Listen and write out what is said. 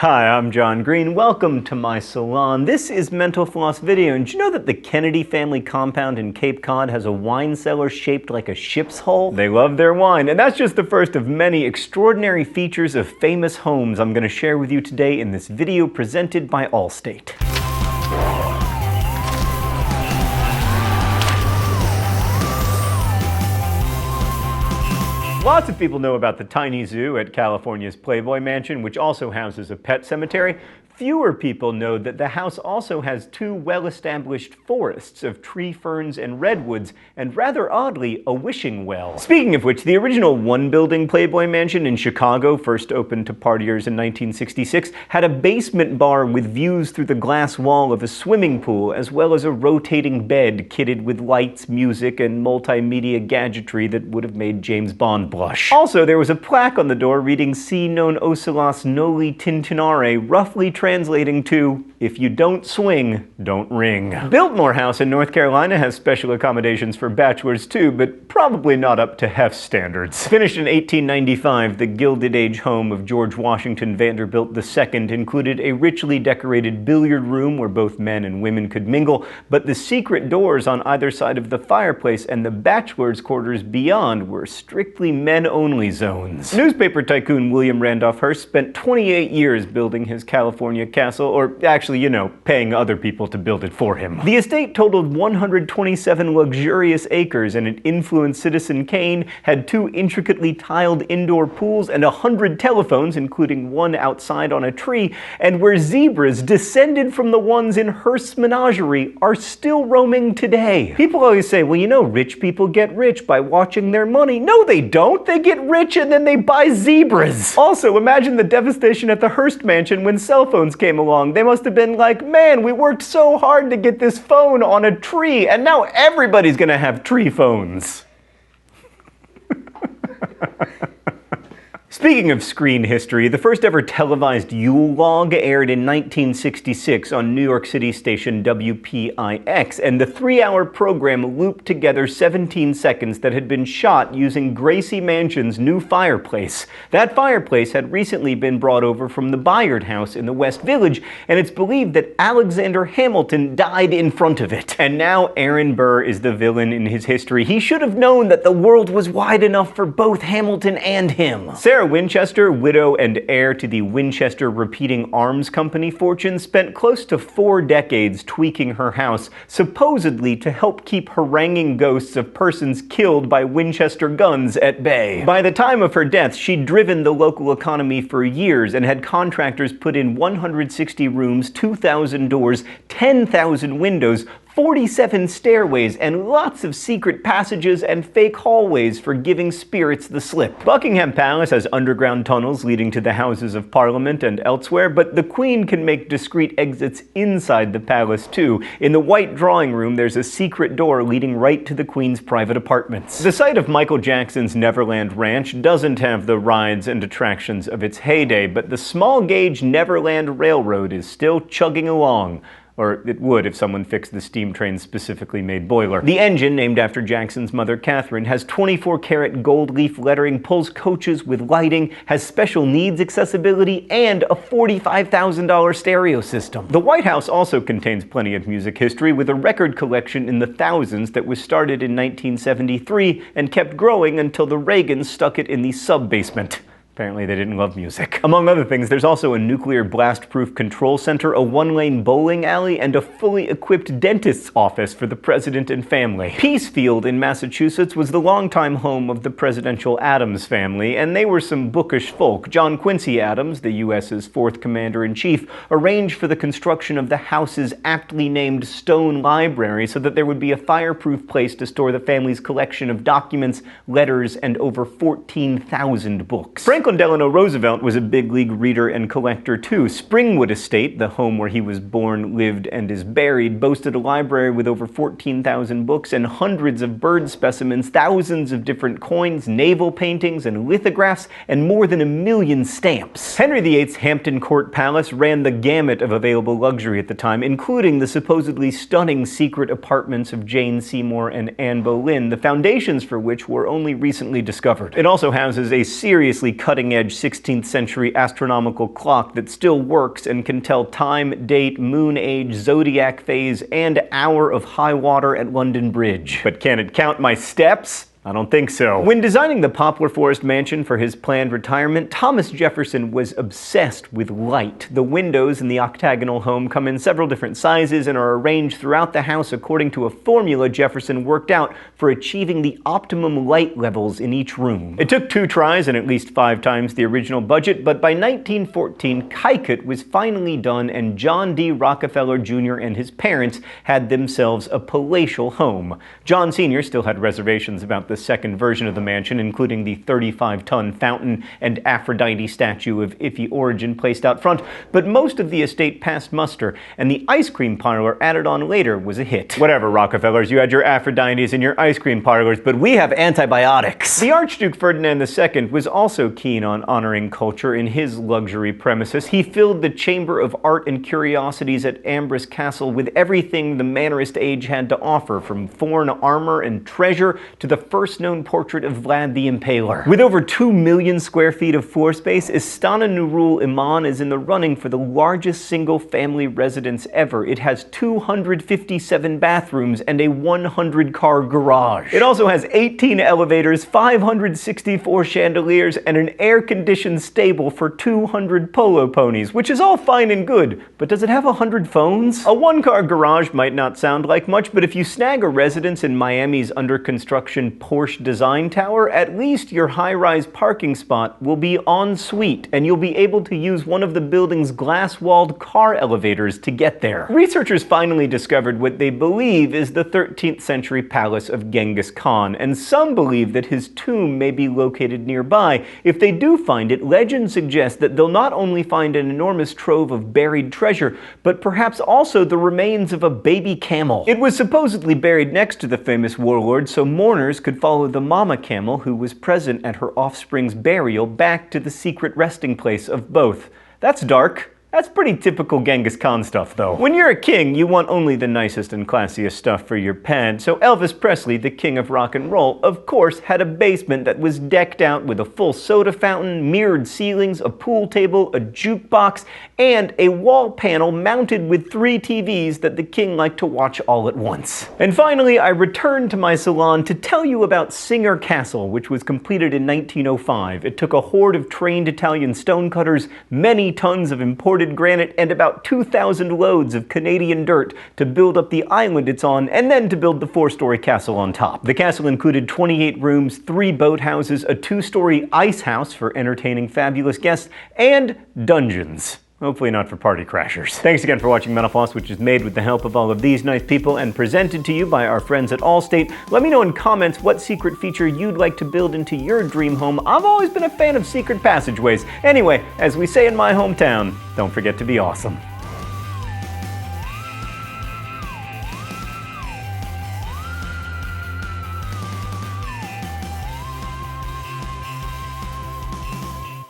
Hi, I'm John Green. Welcome to my salon. This is Mental Floss Video, and did you know that the Kennedy family compound in Cape Cod has a wine cellar shaped like a ship's hull? They love their wine, and that's just the first of many extraordinary features of famous homes I'm going to share with you today in this video presented by Allstate. Lots of people know about the tiny zoo at California's Playboy Mansion, which also houses a pet cemetery. Fewer people know that the house also has two well-established forests of tree ferns and redwoods, and rather oddly, a wishing well. Speaking of which, the original one-building Playboy Mansion in Chicago, first opened to partiers in 1966, had a basement bar with views through the glass wall of a swimming pool, as well as a rotating bed kitted with lights, music, and multimedia gadgetry that would have made James Bond blush. Also, there was a plaque on the door reading "Si non ocelas noli tintinare," roughly translating to, "If you don't swing, don't ring." Biltmore House in North Carolina has special accommodations for bachelors too, but probably not up to Hef standards. Finished in 1895, the Gilded Age home of George Washington Vanderbilt II included a richly decorated billiard room where both men and women could mingle, but the secret doors on either side of the fireplace and the bachelors' quarters beyond were strictly men-only zones. Newspaper tycoon William Randolph Hearst spent 28 years building his California castle, or actually, paying other people to build it for him. The estate totaled 127 luxurious acres, and it influenced Citizen Kane, had two intricately tiled indoor pools and 100 telephones, including one outside on a tree, and where zebras descended from the ones in Hearst's menagerie are still roaming today. People always say, well, rich people get rich by watching their money. No, they don't. They get rich and then they buy zebras. Also, imagine the devastation at the Hearst mansion when cell phones came along. They must have been like, man, we worked so hard to get this phone on a tree, and now everybody's gonna have tree phones. Speaking of screen history, the first ever televised Yule log aired in 1966 on New York City station WPIX, and the 3-hour program looped together 17 seconds that had been shot using Gracie Mansion's new fireplace. That fireplace had recently been brought over from the Bayard House in the West Village, and it's believed that Alexander Hamilton died in front of it. And now Aaron Burr is the villain in his history. He should have known that the world was wide enough for both Hamilton and him. Sarah Winchester, widow and heir to the Winchester Repeating Arms Company fortune, spent close to 4 decades tweaking her house, supposedly to help keep haranguing ghosts of persons killed by Winchester guns at bay. By the time of her death, she'd driven the local economy for years and had contractors put in 160 rooms, 2,000 doors, 10,000 windows, 47 stairways, and lots of secret passages and fake hallways for giving spirits the slip. Buckingham Palace has underground tunnels leading to the Houses of Parliament and elsewhere, but the Queen can make discreet exits inside the palace too. In the White Drawing Room, there's a secret door leading right to the Queen's private apartments. The site of Michael Jackson's Neverland Ranch doesn't have the rides and attractions of its heyday, but the small-gauge Neverland Railroad is still chugging along. Or it would if someone fixed the steam train's specifically made boiler. The engine, named after Jackson's mother Catherine, has 24-karat gold leaf lettering, pulls coaches with lighting, has special needs accessibility, and a $45,000 stereo system. The White House also contains plenty of music history, with a record collection in the thousands that was started in 1973 and kept growing until the Reagans stuck it in the sub-basement. Apparently they didn't love music. Among other things, there's also a nuclear blast-proof control center, a 1-lane bowling alley, and a fully equipped dentist's office for the president and family. Peacefield in Massachusetts was the longtime home of the presidential Adams family, and they were some bookish folk. John Quincy Adams, the U.S.'s 4th commander-in-chief, arranged for the construction of the house's aptly named Stone Library so that there would be a fireproof place to store the family's collection of documents, letters, and over 14,000 books. Franklin Delano Roosevelt was a big-league reader and collector too. Springwood Estate, the home where he was born, lived, and is buried, boasted a library with over 14,000 books and hundreds of bird specimens, thousands of different coins, naval paintings, and lithographs, and more than 1 million stamps. Henry VIII's Hampton Court Palace ran the gamut of available luxury at the time, including the supposedly stunning secret apartments of Jane Seymour and Anne Boleyn, the foundations for which were only recently discovered. It also houses a seriously cut cutting-edge 16th century astronomical clock that still works and can tell time, date, moon age, zodiac phase, and hour of high water at London Bridge. But can it count my steps? I don't think so. When designing the Poplar Forest mansion for his planned retirement, Thomas Jefferson was obsessed with light. The windows in the octagonal home come in several different sizes and are arranged throughout the house according to a formula Jefferson worked out for achieving the optimum light levels in each room. It took 2 tries and at least 5 times the original budget, but by 1914, Kykut was finally done and John D. Rockefeller Jr. and his parents had themselves a palatial home. John Sr. still had reservations about the second version of the mansion, including the 35-ton fountain and Aphrodite statue of iffy origin placed out front, but most of the estate passed muster, and the ice cream parlor added on later was a hit. Whatever, Rockefellers, you had your Aphrodites and your ice cream parlors, but we have antibiotics. The Archduke Ferdinand II was also keen on honoring culture in his luxury premises. He filled the Chamber of Art and Curiosities at Ambrose Castle with everything the Mannerist age had to offer, from foreign armor and treasure to the first known portrait of Vlad the Impaler. With over 2 million square feet of floor space, Istana Nurul Iman is in the running for the largest single-family residence ever. It has 257 bathrooms and a 100-car garage. It also has 18 elevators, 564 chandeliers, and an air-conditioned stable for 200 polo ponies, which is all fine and good, but does it have 100 phones? A 1-car garage might not sound like much, but if you snag a residence in Miami's under-construction Porsche design tower, at least your high-rise parking spot will be en suite, and you'll be able to use one of the building's glass-walled car elevators to get there. Researchers finally discovered what they believe is the 13th century palace of Genghis Khan, and some believe that his tomb may be located nearby. If they do find it, legend suggests that they'll not only find an enormous trove of buried treasure, but perhaps also the remains of a baby camel. It was supposedly buried next to the famous warlord, so mourners could follow the mama camel who was present at her offspring's burial back to the secret resting place of both. That's dark. That's pretty typical Genghis Khan stuff, though. When you're a king, you want only the nicest and classiest stuff for your pad, so Elvis Presley, the king of rock and roll, of course had a basement that was decked out with a full soda fountain, mirrored ceilings, a pool table, a jukebox, and a wall panel mounted with 3 TVs that the king liked to watch all at once. And finally, I returned to my salon to tell you about Singer Castle, which was completed in 1905. It took a horde of trained Italian stonecutters, many tons of imported granite, and about 2,000 loads of Canadian dirt to build up the island it's on, and then to build the 4-story castle on top. The castle included 28 rooms, 3 boathouses, a 2-story ice house for entertaining fabulous guests, and dungeons. Hopefully not for party crashers. Thanks again for watching Mental Floss, which is made with the help of all of these nice people and presented to you by our friends at Allstate. Let me know in comments what secret feature you'd like to build into your dream home. I've always been a fan of secret passageways. Anyway, as we say in my hometown, don't forget to be awesome.